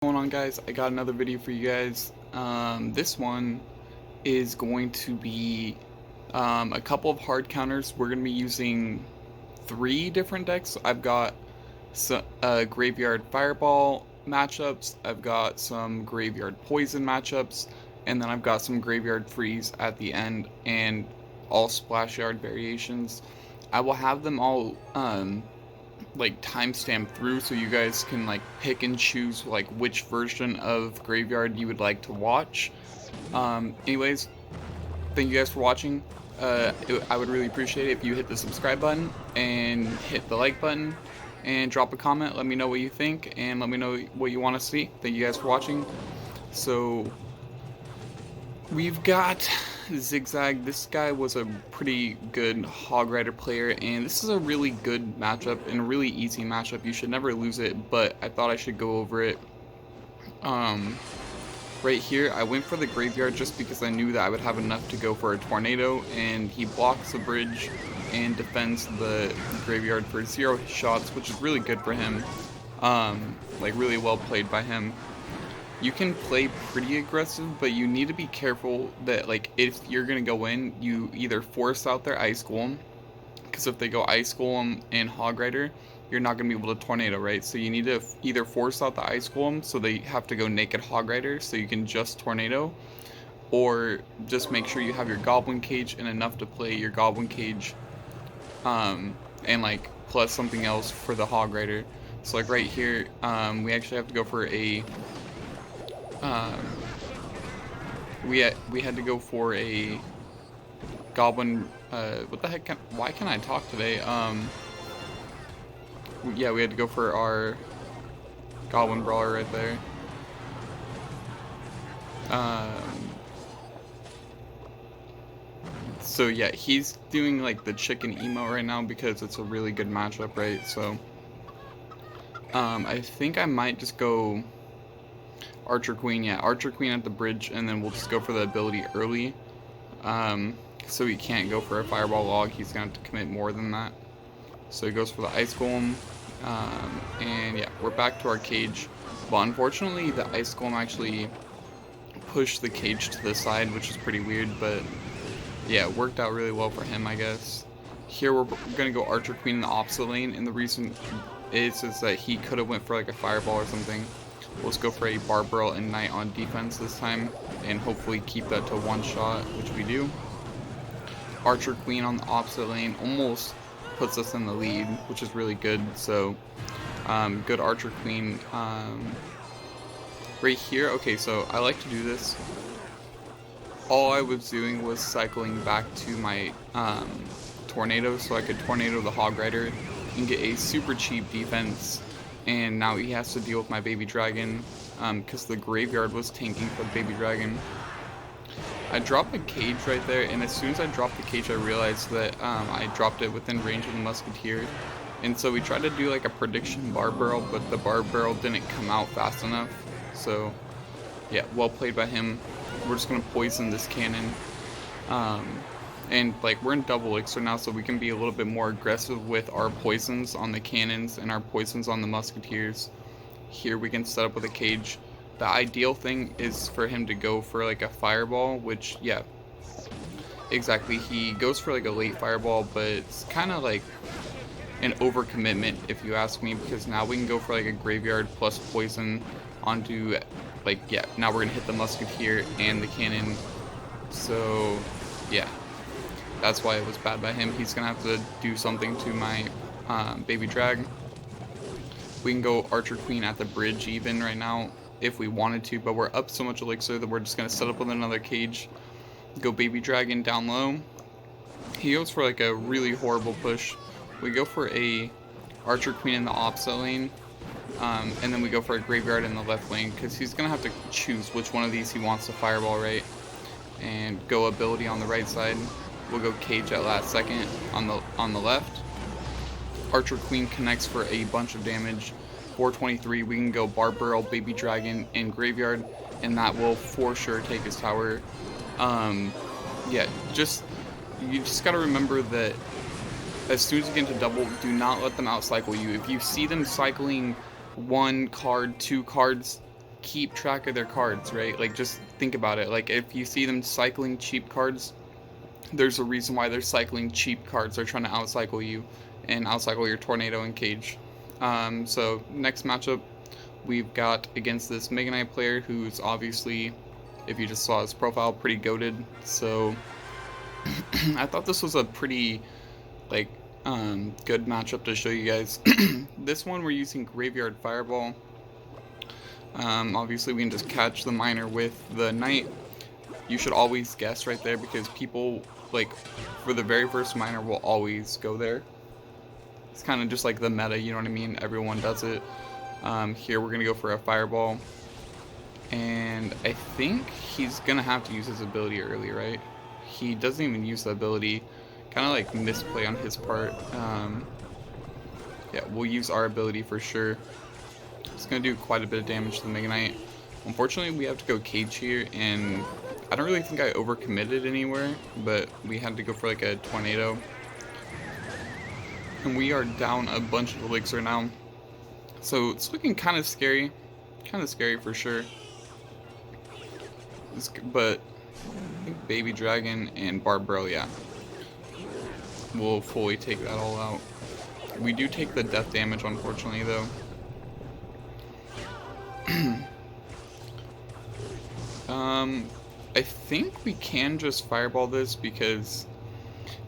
What's going on, guys? I got another video for you guys. This one is going to be a couple of hard counters. We're going to be using three different decks. I've got some graveyard fireball matchups, I've got some graveyard poison matchups, and then I've got some graveyard freeze at the end, and all splash yard variations. I will have them all like timestamp through so you guys can like pick and choose like which version of graveyard you would like to watch. Anyways, thank you guys for watching. I would really appreciate it if you hit the subscribe button and hit the like button and drop a comment. Let me know what you think and let me know what you want to see. Thank you guys for watching. So we've got Zigzag. This guy was a pretty good Hog Rider player, and this is a really good matchup and a really easy matchup. You should never lose it, but I thought I should go over it. Right here, I went for the graveyard just because I knew that I would have enough to go for a tornado, and he blocks the bridge and defends the graveyard for 0 shots, which is really good for him. Like really well played by him. You can play pretty aggressive, but you need to be careful that, like, if you're gonna go in, you either force out their Ice Golem, because if they go Ice Golem and Hog Rider, you're not gonna be able to tornado, right? So you need to either force out the Ice Golem, so they have to go naked Hog Rider, so you can just tornado, or just make sure you have your Goblin Cage and enough to play your Goblin Cage, and like plus something else for the Hog Rider. So like right here, we actually have to go for a we had to go for a goblin. What the heck? Why can't I talk today? Yeah, we had to go for our goblin brawler right there. So yeah, he's doing like the chicken emo right now because it's a really good matchup, right? So I think I might just go Archer Queen. Yeah, Archer Queen at the bridge, and then we'll just go for the ability early. So he can't go for a Fireball Log. He's going to have to commit more than that. So he goes for the Ice Golem. And yeah, we're back to our cage. But unfortunately, the Ice Golem actually pushed the cage to the side, which is pretty weird. But yeah, it worked out really well for him, I guess. Here we're going to go Archer Queen in the opposite lane. And the reason is that he could have went for like a Fireball or something. Let's go for a Barbarrel and Knight on defense this time, and hopefully keep that to 1 shot, which we do. Archer Queen on the opposite lane almost puts us in the lead, which is really good. So, good Archer Queen. Right here, okay, so I like to do this. All I was doing was cycling back to my tornado, so I could tornado the Hog Rider and get a super cheap defense. And now he has to deal with my baby dragon, because the graveyard was tanking for the baby dragon. I dropped a cage right there, and as soon as I dropped the cage, I realized that I dropped it within range of the musketeer. And so we tried to do like a prediction bar barrel, but the bar barrel didn't come out fast enough. So yeah, well played by him. We're just gonna poison this cannon. And like we're in double elixir now, so we can be a little bit more aggressive with our poisons on the cannons and our poisons on the musketeers. Here we can set up with a cage. The ideal thing is for him to go for like a fireball, which yeah, exactly. He goes for like a late fireball, but it's kind of like an overcommitment if you ask me, because now we can go for like a graveyard plus poison onto like, yeah, now we're gonna hit the musketeer and the cannon. So yeah, that's why it was bad by him. He's gonna have to do something to my baby drag. We can go Archer Queen at the bridge even right now if we wanted to, but we're up so much elixir that we're just gonna set up with another cage. Go baby dragon down low. He goes for like a really horrible push. We go for a Archer Queen in the opposite lane, and then we go for a graveyard in the left lane, because he's gonna have to choose which one of these he wants to fireball, right? And go ability on the right side. We'll go cage at last second on the left. Archer Queen connects for a bunch of damage. 423. We can go Barbarrel, Baby Dragon, and Graveyard, and that will for sure take his tower. Yeah, you just gotta remember that as soon as you get into double, do not let them outcycle you. If you see them cycling 1 card, 2 cards, keep track of their cards, right? Like, just think about it. Like, if you see them cycling cheap cards, there's a reason why they're cycling cheap cards. They're trying to outcycle you and outcycle your Tornado and Cage. So next matchup we've got against this Mega Knight player who's obviously, if you just saw his profile, pretty goated. So I thought this was a pretty like good matchup to show you guys. This one we're using Graveyard Fireball. Obviously we can just catch the miner with the Knight. You should always guess right there because people, like, for the very first miner will always go there. It's kind of just like the meta, you know what I mean? Everyone does it. Here we're going to go for a Fireball. And I think he's going to have to use his ability early, right? He doesn't even use the ability. Kind of like misplay on his part. Yeah, we'll use our ability for sure. It's going to do quite a bit of damage to the Mega Knight. Unfortunately, we have to go Cage here, and I don't really think I overcommitted anywhere, but we had to go for like a Tornado. And we are down a bunch of elixir now. So it's looking kind of scary. Kind of scary for sure. But I think Baby Dragon and Barbaro, yeah. We'll fully take that all out. We do take the death damage, unfortunately, though. I think we can just Fireball this because,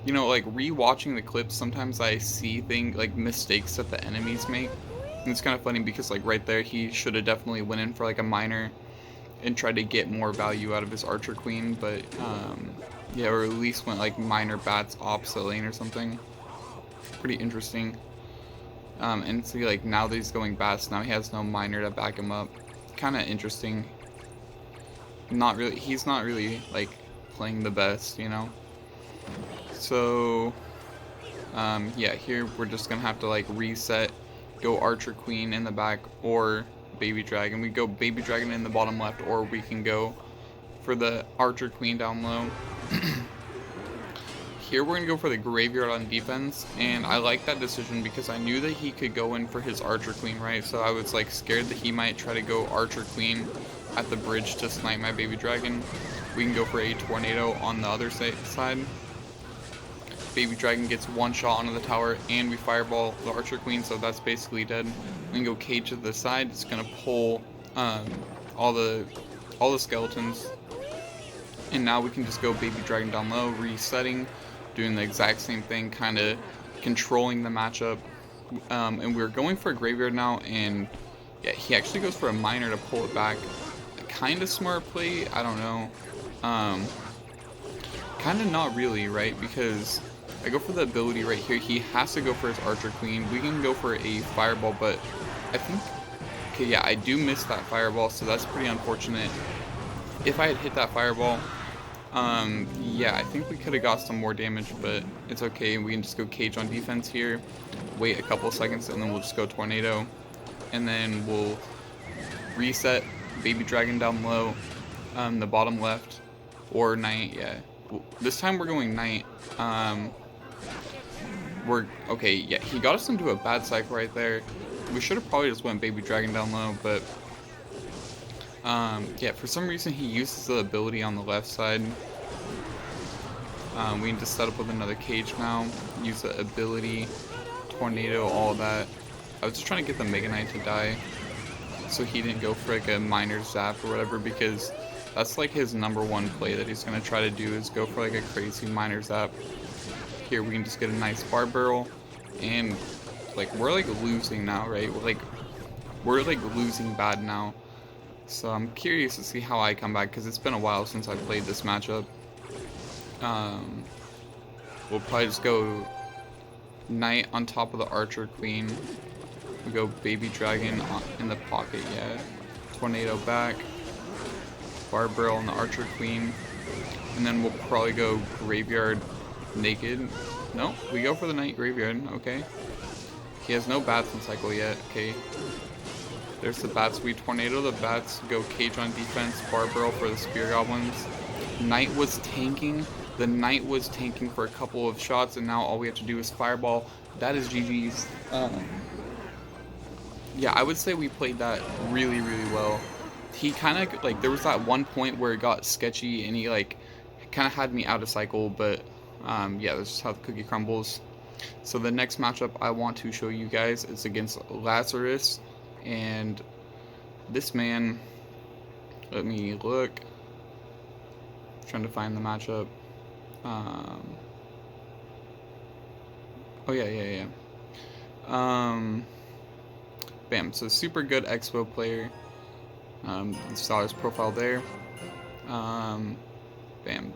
you know, like, re-watching the clips, sometimes I see things, like, mistakes that the enemies make. And it's kind of funny because, like, right there, he should have definitely went in for, like, a miner and tried to get more value out of his Archer Queen, but, yeah, or at least went, like, miner bats opposite lane or something. Pretty interesting. And see, like, now that he's going bats, now he has no miner to back him up. Kind of interesting. Not really, he's not really, like, playing the best, you know? So, yeah, here we're just gonna have to, like, reset, go Archer Queen in the back, or Baby Dragon. We go Baby Dragon in the bottom left, or we can go for the Archer Queen down low. Here we're gonna go for the Graveyard on defense, and I like that decision because I knew that he could go in for his Archer Queen, right? So I was like scared that he might try to go Archer Queen at the bridge to snipe my Baby Dragon. We can go for a Tornado on the other side. Baby Dragon gets one shot onto the tower, and we Fireball the Archer Queen, so that's basically dead. We can go Cage to the side. It's gonna pull all the skeletons, and now we can just go Baby Dragon down low, resetting, doing the exact same thing, kind of controlling the matchup. And we're going for a Graveyard now, and yeah, he actually goes for a miner to pull it back. Kind of smart play, I don't know. Kind of not really, right? Because I go for the ability right here. He has to go for his Archer Queen. We can go for a Fireball, but I think, okay, yeah, I do miss that Fireball, so that's pretty unfortunate. If I had hit that Fireball, yeah, I think we could have got some more damage, but it's okay. We can just go Cage on defense here, wait a couple seconds, and then we'll just go Tornado, and then we'll reset Baby Dragon down low, the bottom left, or Knight. Yeah, this time we're going Knight. We're okay. Yeah, he got us into a bad cycle right there. We should have probably just went Baby Dragon down low, but yeah, for some reason he uses the ability on the left side. We need to set up with another Cage now, use the ability, Tornado, all that. I was just trying to get the Mega Knight to die, so he didn't go for like a miner zap or whatever, because that's like his #1 play that he's going to try to do, is go for like a crazy miner zap. Here we can just get a nice bar barrel, and like we're like losing now, right? We're like losing bad now. So I'm curious to see how I come back, because it's been a while since I played this matchup. We'll probably just go Knight on top of the Archer Queen. We go Baby Dragon in the pocket, yeah. Tornado back. Barbaro on the Archer Queen. And then we'll probably go Graveyard naked. No, we go for the Knight Graveyard, okay. He has no bats in cycle yet, okay. There's the bats. We Tornado the bats, go Cage on defense, Barbaro for the Spear Goblins. Knight was tanking. The Knight was tanking for a couple of shots, and now all we have to do is Fireball. That is GG's. Yeah, I would say we played that really, really well. he kind of, like, there was that one point where it got sketchy, and he, like, kind of had me out of cycle, but, yeah, that's just how the cookie crumbles. So the next matchup I want to show you guys is against Lazarus, and this man, let me look, I'm trying to find the matchup. Oh yeah. Bam, so super good Expo player. You saw his profile there. Bam.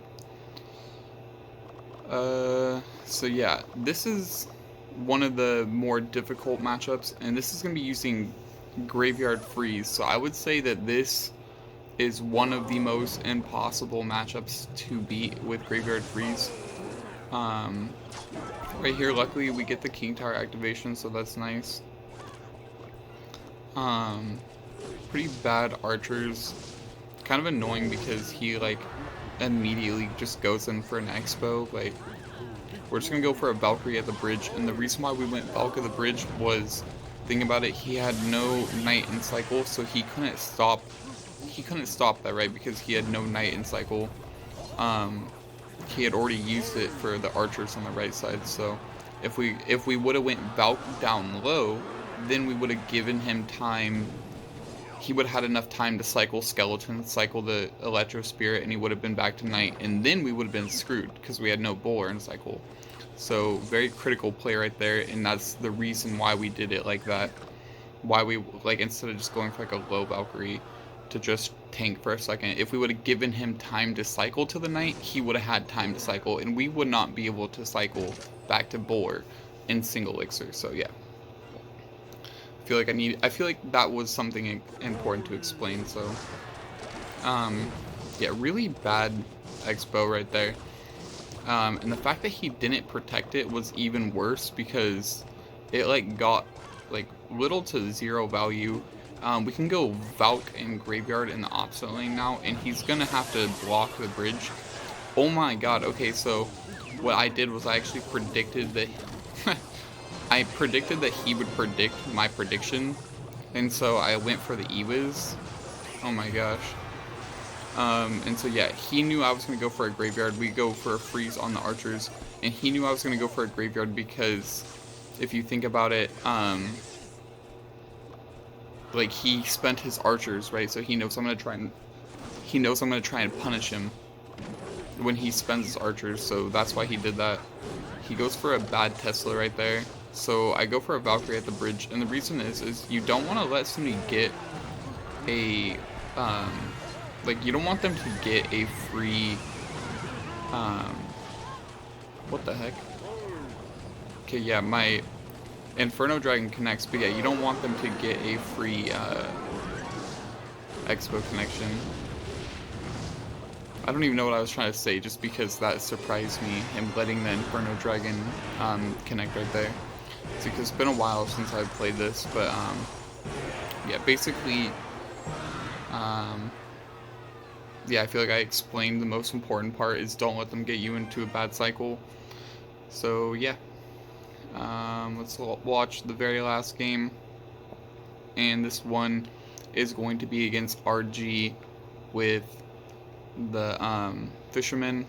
So yeah, this is one of the more difficult matchups, and this is going to be using Graveyard Freeze. So I would say that this is one of the most impossible matchups to beat with Graveyard Freeze. Right here, luckily we get the King Tower activation, so that's nice. Pretty bad archers. Kind of annoying because he, like, immediately just goes in for an expo. Like, we're just gonna go for a Valkyrie at the bridge, and the reason why we went Valk at the bridge was, think about it, he had no Knight in cycle, so he couldn't stop that, right, because he had no Knight in cycle. He had already used it for the archers on the right side, so if we would have went Valk down low, then we would have given him time. He would have had enough time to cycle Skeleton, cycle the Electro Spirit, and he would have been back to Knight, and then we would have been screwed because we had no Bowler in cycle. So very critical play right there, and that's the reason why we did it like that. Why we, like, instead of just going for like a low Valkyrie to just tank for a second, if we would have given him time to cycle to the Knight, he would have had time to cycle, and we would not be able to cycle back to Bowler in single elixir. So yeah. I feel like that was something important to explain, so yeah, really bad expo right there. And the fact that he didn't protect it was even worse because it, like, got, like, little to zero value. We can go Valk and Graveyard in the opposite lane now, and he's gonna have to block the bridge. Oh my god, okay, so what I did was I actually predicted that I predicted that he would predict my prediction, and so I went for the Ewiz. Oh my gosh. And so yeah, he knew I was going to go for a Graveyard. We go for a freeze on the archers, and he knew I was going to go for a Graveyard because if you think about it, like, he spent his archers, right? So he knows I'm going to try and punish him when he spends his archers, so that's why he did that. He goes for a bad Tesla right there. So I go for a Valkyrie at the bridge, and the reason is you don't want to let somebody get a, like, you don't want them to get a free, what the heck? Okay, yeah, my Inferno Dragon connects, but yeah, you don't want them to get a free, Expo connection. I don't even know what I was trying to say, just because that surprised me, him letting the Inferno Dragon, connect right there. It's because it's been a while since I've played this, but, yeah, basically, yeah, I feel like I explained the most important part is don't let them get you into a bad cycle. So, yeah. Let's watch the very last game. And this one is going to be against RG with the, Fisherman.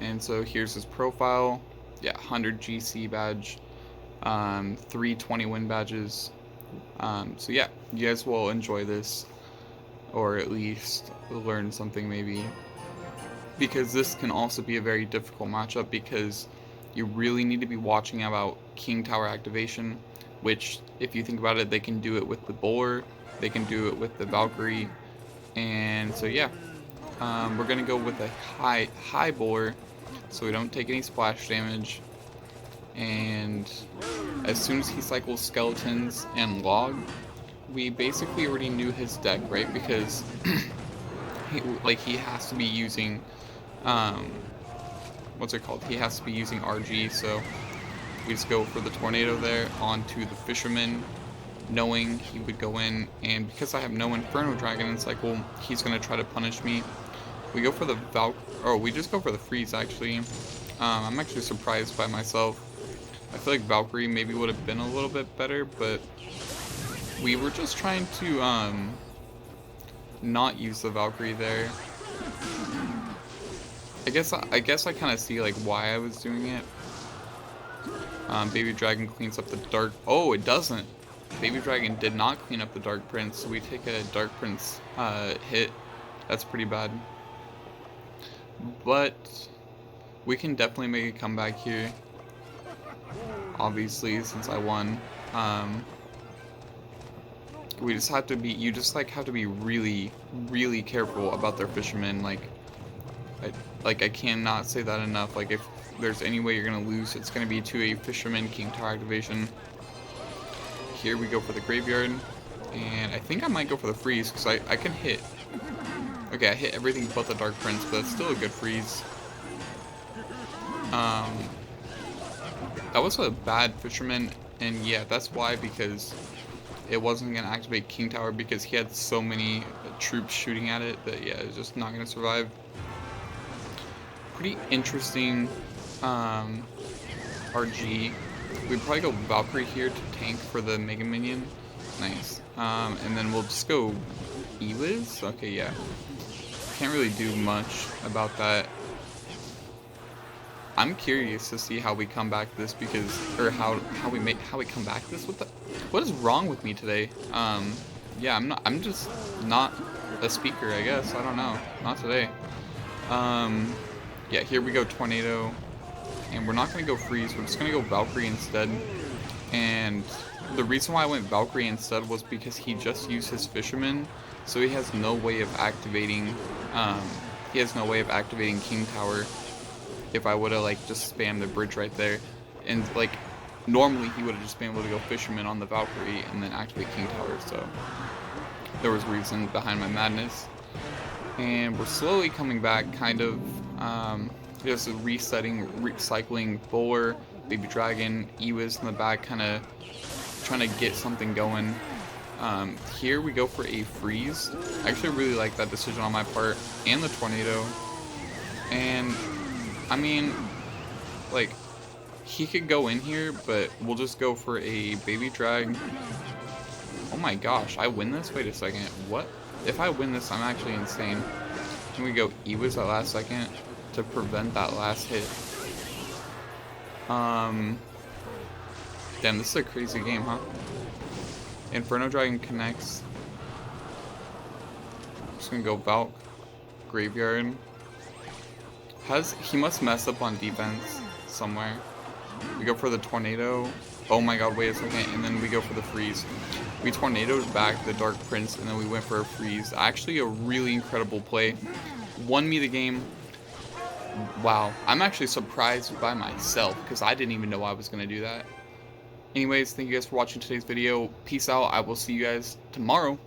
And so here's his profile. Yeah, 100 GC badge. 320 win badges. So yeah, you guys will enjoy this, or at least learn something maybe, because this can also be a very difficult matchup because you really need to be watching about King Tower activation, which, if you think about it, they can do it with the Bowler, they can do it with the Valkyrie, and so yeah, we're gonna go with a high Bowler so we don't take any splash damage. And as soon as he cycles Skeletons and Log, we basically already knew his deck, right? Because he has to be using, what's it called? He has to be using RG, so we just go for the Tornado there onto the Fisherman, knowing he would go in, and because I have no Inferno Dragon in cycle, he's going to try to punish me. We go for the we just go for the freeze, actually. I'm actually surprised by myself. I feel like Valkyrie maybe would have been a little bit better, but we were just trying to, not use the Valkyrie there. I guess I kind of see like why I was doing it. Baby Dragon cleans up the Dark... Oh, it doesn't. Baby Dragon did not clean up the Dark Prince, so we take a Dark Prince hit. That's pretty bad. But we can definitely make a comeback here. Obviously, since I won. We just have to be... You just like have to be really, really careful about their Fishermen. I cannot say that enough. Like, if there's any way you're gonna lose, it's gonna be to a Fisherman King Tower activation. Here we go for the Graveyard, and I think I might go for the freeze because I can hit. Okay, I hit everything but the Dark Prince, but it's still a good freeze. That was a bad Fisherman, and yeah, that's why, because it wasn't gonna activate King Tower because he had so many troops shooting at it that yeah, it's just not gonna survive. Pretty interesting RG. We'd probably go Valkyrie here to tank for the Mega Minion. Nice. And then we'll just go Ewiz? Okay, yeah. Can't really do much about that. I'm curious to see how we come back this because, or how we come back this. What is wrong with me today? Yeah, I'm just not a speaker, I guess. I don't know. Not today. Yeah, here we go Tornado. And we're not going to go Freeze, we're just going to go Valkyrie instead. And the reason why I went Valkyrie instead was because he just used his Fisherman, so he has no way of activating, King Tower if I would have, like, just spammed the bridge right there. And, like, normally he would have just been able to go Fisherman on the Valkyrie and then activate King Tower, so there was reason behind my madness. And we're slowly coming back, kind of, just recycling Bowler, Baby Dragon, Ewiz in the back, kind of trying to get something going. Here we go for a freeze. I actually really like that decision on my part, and the Tornado. And, I mean, like, he could go in here, but we'll just go for a Baby Drag. Oh my gosh, I win this? Wait a second, what? If I win this, I'm actually insane. Can we go Ewiz at last second to prevent that last hit? Damn, this is a crazy game, huh? Inferno Dragon connects. Just gonna go Valk. Graveyard. He must mess up on defense somewhere. We go for the Tornado. Oh my god, wait a second. And then we go for the freeze. We tornadoed back the Dark Prince, and then we went for a freeze. Actually, a really incredible play. Won me the game. Wow. I'm actually surprised by myself, because I didn't even know I was going to do that. Anyways, thank you guys for watching today's video. Peace out. I will see you guys tomorrow.